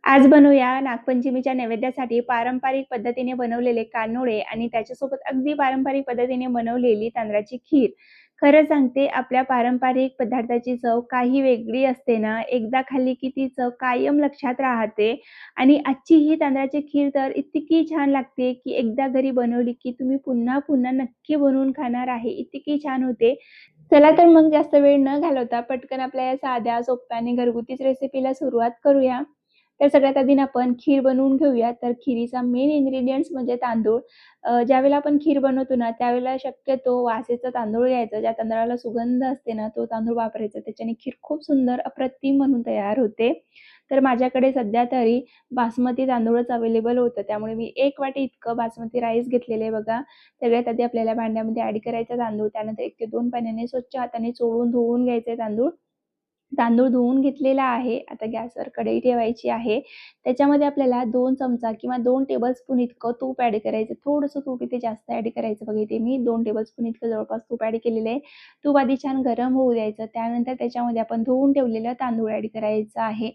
आज बनवूया नागपंचमीच्या नैवेद्यासाठी पारंपरिक पद्धतीने बनवलेले कानुळे आणि त्याच्यासोबत अगदी पारंपरिक पद्धतीने बनवलेली तांदळाची खीर. खरं सांगते, आपल्या पारंपरिक पदार्थाची चव काही वेगळी असते ना, एकदा खाल्ली की ती चव कायम लक्षात राहते. आणि आजची ही तांदळाची खीर तर इतकी छान लागते की एकदा घरी बनवली की तुम्ही पुन्हा पुन्हा नक्की बनवून खाणार आहे, इतकी छान होते. चला तर मग जास्त वेळ न घालवता पटकन आपल्या या साध्या, सोप्या आणि घरगुतीच रेसिपीला सुरुवात करूया. तर सगळ्यात आधी ना आपण खीर बनवून घेऊया. तर खिरीचा मेन इन्ग्रीडियंट्स म्हणजे तांदूळ. ज्यावेळेला आपण खीर बनवतो ना, त्यावेळेला शक्यतो वासेचा तांदूळ घ्यायचा. ज्या तांदळाला सुगंध असते ना, तो तांदूळ वापरायचा. त्याच्याने खीर खूप सुंदर, अप्रतिम म्हणून तयार होते. तर माझ्याकडे सध्या तरी बासमती तांदूळच अवेलेबल होतं. त्यामुळे मी 1 वाटी इतकं बासमती राईस घेतलेलं आहे बघा. सगळ्यात आधी आपल्याला भांड्यामध्ये ॲड करायचा तांदूळ. त्यानंतर 1 ते 2 पाण्याने स्वच्छ हाताने चोळून धुवून घ्यायचे तांदूळ. तांदूळ धुवून घेतलेला आहे. आता गॅसवर कढई ठेवायची आहे. त्याच्यामध्ये आपल्याला 2 चमचा किंवा 2 टेबलस्पून इतकं तूप ॲड करायचं. थोडंसं तूप इथे जास्त ॲड करायचं बघा. इथे मी 2 टेबलस्पून इतकं जवळपास तूप ॲड केलेलं आहे. तूप आधी छान गरम होऊ द्यायचं. त्यानंतर त्याच्यामध्ये आपण धुवून ठेवलेलं तांदूळ ॲड करायचं आहे.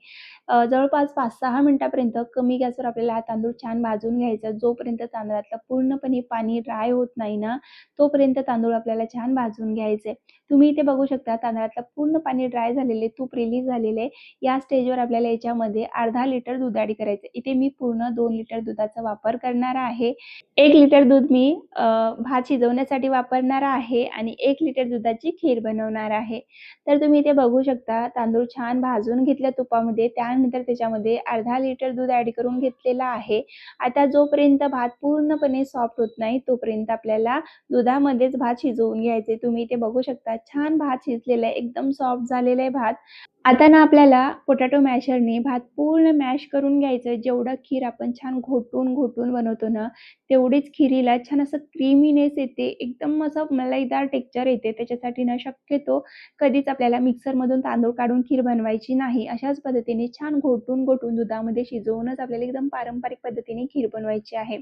जवळपास 5-6 मिनिटापर्यंत कमी गॅसवर आपल्याला हा तांदूळ छान भाजून घ्यायचा. जोपर्यंत तांदळातलं पूर्णपणे पाणी ड्राय होत नाही ना, तोपर्यंत तांदूळ आपल्याला छान भाजून घ्यायचे. तुम्ही इथे बघू शकता तांदळातलं पूर्ण पाणी ड्राय झालेले, तूप रिलीज झालेले. या स्टेजवर आपल्याला याच्यामध्ये अर्धा लिटर दूध ॲड करायचं. इथे मी पूर्ण 2 लिटर दुधाचा वापर करणार आहे. 1 लिटर दूध मी भात शिजवण्यासाठी वापरणार आहे आणि 1 लिटर दुधाची खीर बनवणार आहे. तर तुम्ही इथे बघू शकता तांदूळ छान भाजून घेतल्या तुपामध्ये. त्यानंतर त्याच्यामध्ये अर्धा लिटर दूध ॲड करून घेतलेलं आहे. आता जोपर्यंत भात पूर्णपणे सॉफ्ट होत नाही, तोपर्यंत आपल्याला दुधामध्येच भात शिजवून घ्यायचे. तुम्ही इथे बघू शकता छान भात शिजलेला आहे, एकदम सॉफ्ट झालेला आहे भात. आता ना आपल्याला पोटॅटो मॅशरने भात पूर्ण मॅश करून घ्यायचं. जेवढं खीर आपण छान घोटून बनवतो ना, तेवढीच खिरीला छान असं क्रीमीनेस येते. एकदम असं मलाईदार टेक्स्चर येते. त्याच्यासाठी ना शक्यतो कधीच आपल्याला मिक्सरमधून तांदूळ काढून खीर बनवायची नाही. अशाच पद्धतीने छान घोटून दुधामध्ये शिजवूनच आपल्याला एकदम पारंपरिक पद्धतीने खीर बनवायची आहे.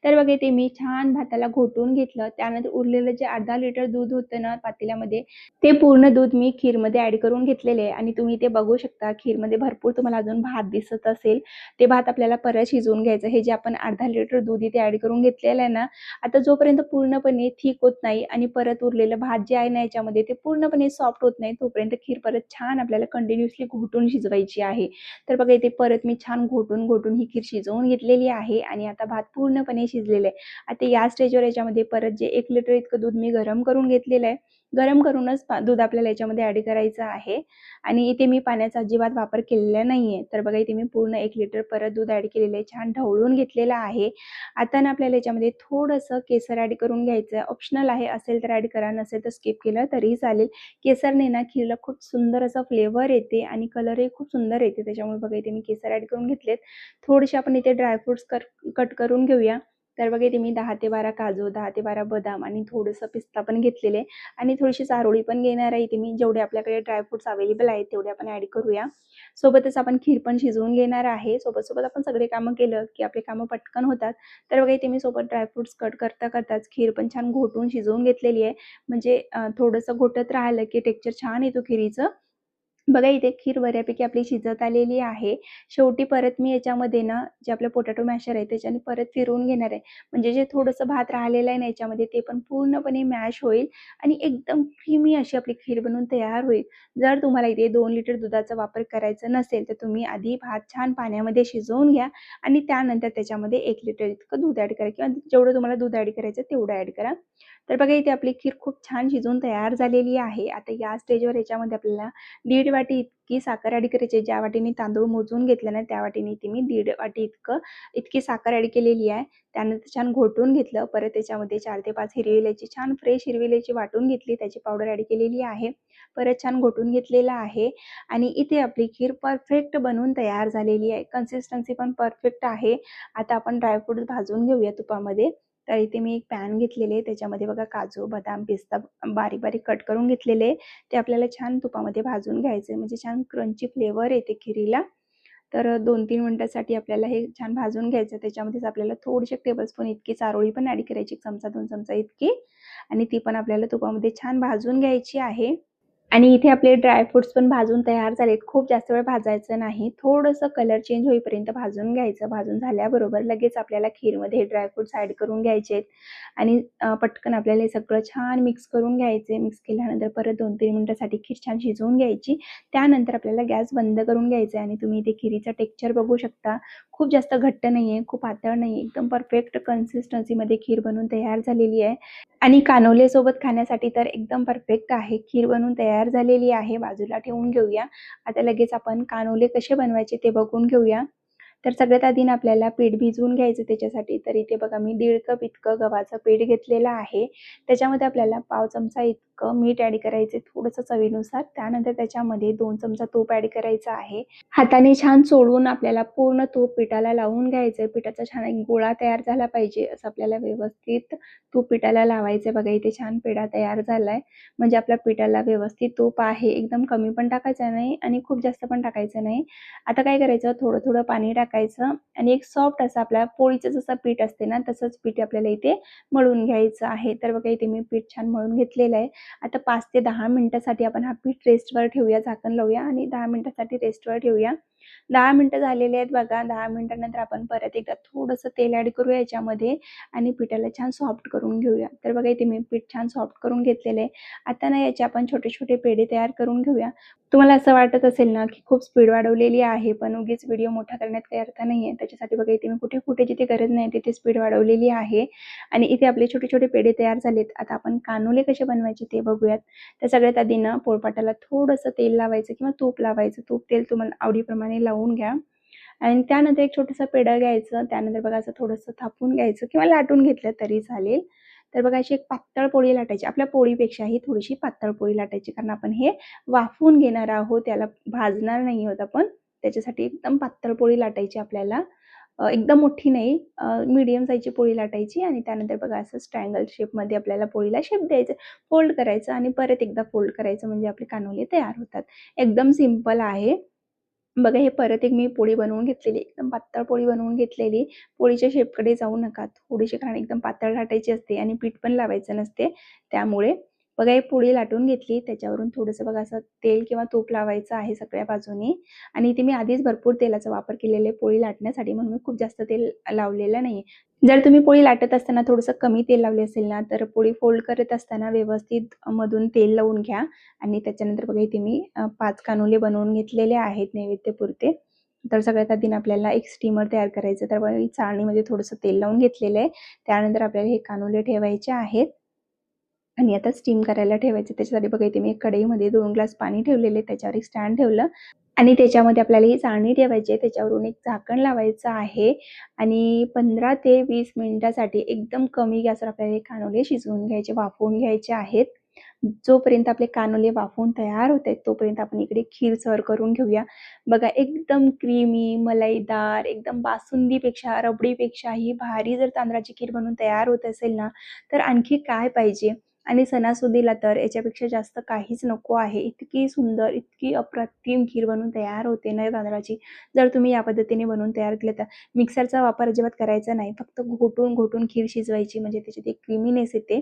तर बघा इथे मी छान भाताला घोटून घेतलं. त्यानंतर उरलेलं जे अर्धा लिटर दूध होतं ना पातेल्यामध्ये, ते पूर्ण दूध मी खीरमध्ये ॲड करून घेतलेले आहे. आणि तुम्ही इथे बघू शकता खीरमध्ये भरपूर तुम्हाला अजून भात दिसत असेल. ते भात आपल्याला परत शिजवून घ्यायचं. हे जे आपण अर्धा लिटर दूध इथे ॲड करून घेतलेलं आहे ना, आता जोपर्यंत पूर्णपणे थिक होत नाही आणि परत उरलेलं भात जे आहे ना याच्यामध्ये ते पूर्णपणे सॉफ्ट होत नाही, तोपर्यंत खीर परत छान आपल्याला कंटिन्युअसली घोटून शिजवायची आहे. तर बघा इथे परत मी छान घोटून ही खीर शिजवून घेतलेली आहे आणि आता भात पूर्णपणे शिजलेलं आहे. आता या स्टेजवर याच्यामध्ये परत जे 1 लिटर इतकं दूध मी गरम करून घेतलेलं आहे. गरम करूनच दूध आपल्याला याच्यामध्ये ॲड करायचं आहे. आणि इथे मी पाण्याचा अजिबात वापर केलेला नाहीये. तर बघा इथे मी पूर्ण 1 लिटर परत दूध ॲड केलेलं आहे. छान ढवळून घेतलेलं आहे. आता ना आपल्याला याच्यामध्ये थोडंसं केसर ॲड करून घ्यायचं आहे. ऑप्शनल आहे. असेल तर ॲड करा, नसेल तर स्किप केलं तरीही चालेल. केसरने ना खीरला खूप सुंदर असा फ्लेवर येते आणि कलरही खूप सुंदर येते. त्याच्यामुळे बघा इथे मी केसर ॲड करून घेतलेत. थोडेसे आपण इथे ड्रायफ्रुट्स कट करून घेऊया. तर बघा इथे मी 10 ते 12 काजू, 10 ते 12 बदाम आणि थोडंसं पिस्ता पण घेतलेले आणि थोडीशी चारोळी पण घेणार आहे. इथे मी जेवढे आपल्याकडे ड्रायफ्रुट्स अवेलेबल आहेत तेवढे आपण ॲड करूया. सोबतच आपण खीर पण शिजवून घेणार आहे. सोबत आपण सगळे कामं केलं की आपले कामं पटकन होतात. तर बघा इथे मी सोबत ड्रायफ्रुट्स कट करताच खीर पण छान घोटून शिजवून घेतलेली आहे. म्हणजे थोडंसं घोटत राहिलं की टेक्स्चर छान येतो खिरीचं. बघा इथे खीर बऱ्यापैकी आपली शिजत आलेली आहे. शेवटी परत मी याच्यामध्ये ना जे आपलं पोटॅटो मॅशर आहे त्याच्याने परत फिरवून घेणार आहे. म्हणजे जे थोडंसं भात राहिलेलं आहे ना याच्यामध्ये ते पण पूर्णपणे मॅश होईल आणि एकदम क्रीमी अशी आपली खीर बनवून तयार होईल. जर तुम्हाला इथे 2 लिटर दुधाचा वापर करायचा नसेल तर तुम्ही आधी भात छान पाण्यामध्ये शिजवून घ्या आणि त्यानंतर त्याच्यामध्ये 1 लिटर इतकं दूध ॲड करा किंवा जेवढं तुम्हाला दूध ॲड करायचं तेवढं ॲड करा. तर बघा इथे आपली खीर खूप छान शिजून तयार झालेली आहे. आता या स्टेजवर याच्यामध्ये आपल्याला 1.5 वाटी इतकी साखर ॲड करायची आहे. ज्या वाटीने तांदूळ मोजून घेतले ना त्या वाटीने इथे मी 1.5 वाटी इतकी साखर ॲड केलेली आहे. त्यानंतर छान घोटून घेतलं. परत त्याच्यामध्ये 4 ते 5 हिरवी इलायची, छान फ्रेश हिरवी इलायची वाटून घेतली, त्याची पावडर ॲड केलेली आहे. परत छान घोटून घेतलेलं आहे आणि इथे आपली खीर परफेक्ट बनवून तयार झालेली आहे. कन्सिस्टन्सी पण परफेक्ट आहे. आता आपण ड्रायफ्रुट्स भाजून घेऊया तुपामध्ये. तर इथे मी एक पॅन घेतलेले, त्याच्यामध्ये बघा काजू, बदाम, पिस्ता बारीक कट करून घेतलेले. ते आपल्याला छान तुपामध्ये भाजून घ्यायचे, म्हणजे छान क्रंची फ्लेवर येते खिरीला. तर 2-3 मिनिटासाठी आपल्याला हे छान भाजून घ्यायचं. त्याच्यामध्येच आपल्याला थोडीशी टेबलस्पून इतकी चारोळी पण ॲड करायची, 1 चमचा 2 चमचा इतकी आणि ती पण आपल्याला तुपामध्ये छान भाजून घ्यायची आहे. आणि इथे आपले ड्रायफ्रुट्स पण भाजून तयार झालेत. खूप जास्त वेळ भाजायचं नाही. थोडंसं कलर चेंज होईपर्यंत भाजून घ्यायचं. भाजून झाल्याबरोबर लगेच आपल्याला खीरमध्ये ड्रायफ्रुट्स ॲड करून घ्यायचे आहेत आणि पटकन आपल्याला हे सगळं छान मिक्स करून घ्यायचे. मिक्स केल्यानंतर परत 2-3 मिनिटासाठी खीर छान शिजवून घ्यायची. त्यानंतर आपल्याला गॅस बंद करून घ्यायचा आहे आणि तुम्ही इथे खिरीचं टेक्स्चर बघू शकता. खूप जास्त घट्ट नाही आहे, खूप पातळ नाही आहे. एकदम परफेक्ट कन्सिस्टन्सीमध्ये खीर बनून तयार झालेली आहे. आणि कानोलेसोबत खाण्यासाठी तर एकदम परफेक्ट आहे. खीर बनवून तयार झालेली आहे. बाजूला ठेवून घेऊया. आता लगेच आपण कानोले कसे बनवायचे ते बघून घेऊया. तर सगळ्यात आधी ना आपल्याला पीठ भिजवून घ्यायचं त्याच्यासाठी. तर इथे बघा मी 1.5 कप इतकं गव्हाचं पीठ घेतलेलं आहे. त्याच्यामध्ये आपल्याला पाव चमचा इतकं मीठ ॲड करायचं आहे, थोडंसं चवीनुसार. त्यानंतर त्याच्यामध्ये 2 चमचा तूप ॲड करायचं आहे. हाताने छान चोळून आपल्याला पूर्ण तूप पिठाला लावून घ्यायचं आहे. पिठाचा छान एक गोळा तयार झाला पाहिजे, असं आपल्याला व्यवस्थित तूप पिठाला लावायचं आहे. बघा इथे छान पेढा तयार झालाय. म्हणजे आपल्या पिठाला व्यवस्थित तूप आहे. एकदम कमी पण टाकायचं नाही आणि खूप जास्त पण टाकायचं नाही. आता काय करायचं, थोडं-थोडं पाणी टाकायचं आणि एक सॉफ्ट असं आपल्या पोळीचं जसं पीठ असते ना, तसंच पीठ आपल्याला इथे मळून घ्यायचं आहे. तर बघा इथे मी पीठ छान मळून घेतलेलं आहे. आता 5 ते 10 मिनिटासाठी आपण हा पीठ रेस्टवर ठेवूया, झाकण लावूया आणि 10 मिनिटासाठी रेस्टवर ठेवूया. 10 मिनिटं झालेले आहेत बघा. 10 मिनिटानंतर आपण परत एकदा थोडंसं तेल ॲड करूया याच्यामध्ये आणि पिठाला छान सॉफ्ट करून घेऊया. तर बघा इथे मी पीठ छान सॉफ्ट करून घेतलेलं आहे. आता ना याचे आपण छोटे-छोटे पेढे तयार करून घेऊया. तुम्हाला असं वाटत असेल ना, की खूप स्पीड वाढवलेली आहे, पण उगीच व्हिडिओ मोठा करण्यात काही अर्थ नाहीये. त्याच्यासाठी बघा इथे मी कुठे-कुठे जिथे गरज नाही तिथे स्पीड वाढवलेली आहे आणि इथे आपले छोटे-छोटे पेढे तयार झालेत. आता आपण कानुले कसे बनवायचे ते बघूयात. तर सगळ्यात आधी ना पोळपाटाला थोडंसं तेल लावायचं किंवा तूप लावायचं. तूप, तेल तुम्हाला आवडीप्रमाणे लावून घ्या आणि त्यानंतर एक छोटंसं पेढं घ्यायचं. त्यानंतर बघा असं थोडंसं थापून घ्यायचं किंवा लाटून घेतलं तरी चालेल. तर बघा अशी एक पातळ पोळी लाटायची. आपल्या पोळीपेक्षाही थोडीशी पातळ पोळी लाटायची. कारण आपण हे वाफवून घेणार आहोत, त्याला भाजणार नाही आहोत आपण. त्याच्यासाठी एकदम पातळ पोळी लाटायची आपल्याला. एकदम मोठी नाही, मीडियम साईजची पोळी लाटायची आणि त्यानंतर बघा असं ट्रायंगल शेपमध्ये आपल्याला पोळीला शेप द्यायचं. फोल्ड करायचं आणि परत एकदा फोल्ड करायचं म्हणजे आपले कानोले तयार होतात. एकदम सिंपल आहे. बघा हे परत एक मी पोळी बनवून घेतलेली, एकदम पातळ पोळी बनवून घेतलेली. पोळीच्या शेपकडे जाऊ नका. थोडीशी, कारण एकदम पातळ लाटायची असते आणि पीठ पण लावायचं नसते. त्यामुळे बघा ही पोळी लाटून घेतली. त्याच्यावरून थोडंसं बघा असं तेल किंवा तूप लावायचं आहे सगळ्या बाजूनी आणि इथे मी आधीच भरपूर तेलाचा वापर केलेला आहे पोळी लाटण्यासाठी, म्हणून मी खूप जास्त तेल लावलेलं नाहीये. जर तुम्ही पोळी लाटत असताना थोडंसं कमी तेल लावले असेल ना, तर पोळी फोल्ड करत असताना व्यवस्थित मधून तेल लावून घ्या आणि त्याच्यानंतर बघा इथे मी 5 कानुले बनवून घेतलेले आहेत नैवेद्यापुरते. तर सगळ्यात आधी आपल्याला एक स्टीमर तयार करायचं. तर बघा चाळणीमध्ये थोडंसं तेल लावून घेतलेलं आहे. त्यानंतर आपल्याला हे कानुले ठेवायचे आहेत आणि आता स्टीम करायला ठेवायचे. त्याच्यासाठी बघा इथे मी एक कढईमध्ये 2 ग्लास पाणी ठेवलेले, त्याच्यावर एक स्टँड ठेवलं आणि त्याच्यामध्ये आपल्याला ही चाळणी ठेवायची आहे. त्याच्यावरून एक झाकण लावायचं आहे आणि 15 ते 20 मिनिटासाठी एकदम कमी गॅसवर आपल्याला हे कानोले शिजवून घ्यायचे, वाफवून घ्यायचे आहेत. जोपर्यंत आपले कानोले वाफवून तयार होत आहेत, तोपर्यंत आपण इकडे खीर सर्व्ह करून घेऊया. बघा एकदम क्रीमी, मलाईदार, एकदम बासुंदीपेक्षा, रबडीपेक्षाही भारी जर तांदळाची खीर बनवून तयार होत असेल ना, तर आणखी काय पाहिजे? आणि सणासुदीला तर याच्यापेक्षा जास्त काहीच नको आहे. इतकी सुंदर, इतकी अप्रतिम खीर बनवून तयार होते ना तांदळाची. जर तुम्ही या पद्धतीने बनवून तयार केलं तर मिक्सरचा वापर अजिबात करायचा नाही. फक्त घोटून खीर शिजवायची म्हणजे त्याच्यात एक क्रीमीनेस येते.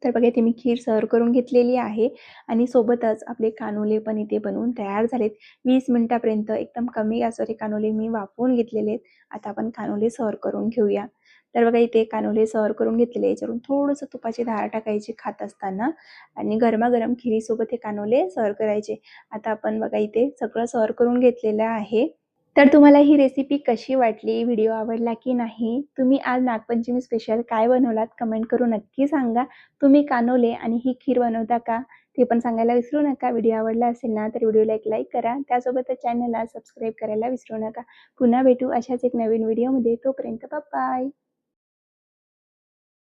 तर बघा इथे मी खीर सर्व्ह करून घेतलेली आहे आणि सोबतच आपले कानोले पण इथे बनवून तयार झालेत. 20 मिनिटापर्यंत एकदम कमी गॅसवर हे कानोले मी वाफवून घेतलेले आहेत. आता आपण कानोले सर्व्ह करून घेऊया. तर बघा इथे कानोले सर्व्ह करून घेतलेले. याच्यावरून थोडंसं तुपाची धार टाकायची खात असताना आणि गरमागरम खिरीसोबत हे कानोले सर्व्ह करायचे. आता आपण बघा इथे सगळं सर्व्ह करून घेतलेलं आहे. तर तुम्हाला ही रेसिपी कशी वाटली? व्हिडिओ आवडला की नाही? तुम्ही आज नागपंचमी स्पेशल काय बनवलात? कमेंट करून नक्की सांगा. तुम्ही कानोले आणि ही खीर बनवता का? ते पण सांगायला विसरू नका. व्हिडिओ आवडला असेल ना, तर व्हिडिओला एक लाईक करा. त्यासोबतच चॅनलला सबस्क्राईब करायला विसरू नका. पुन्हा भेटू अशाच एक नवीन व्हिडिओमध्ये. तोपर्यंत बाय.